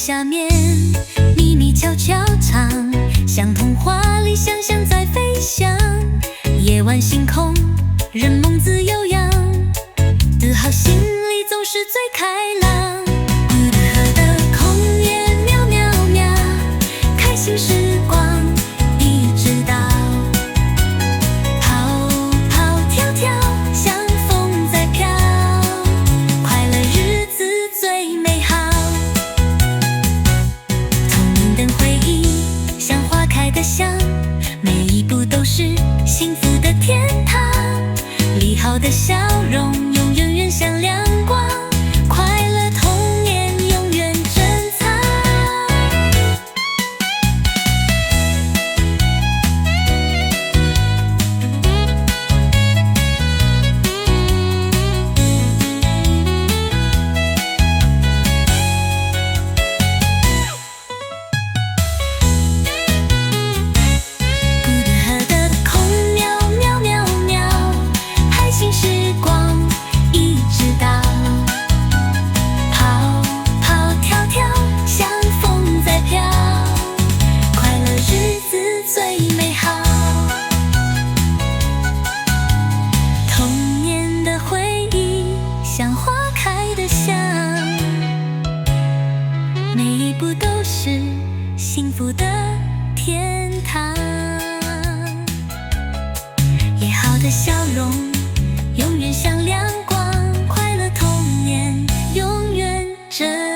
下面，秘密悄悄藏，像童话里想象在飞翔。夜晚星空，人梦自悠扬，自豪心里总是最开朗。河的空也喵喵喵，开心时光一直到跑跑跳跳，像风在飘，快乐日子最美好。童年的回忆像花开的香，每一步都是幸福的天堂。美好的笑容永远远像亮光，快乐童年永远珍藏。河的空喵喵喵喵，开心时光一直到跑跑跳跳，像风在飘，快乐日子最美好。童年的回忆像花开的香，每一步都是幸福的天堂。美好的笑容永远像亮光，快乐童年永远珍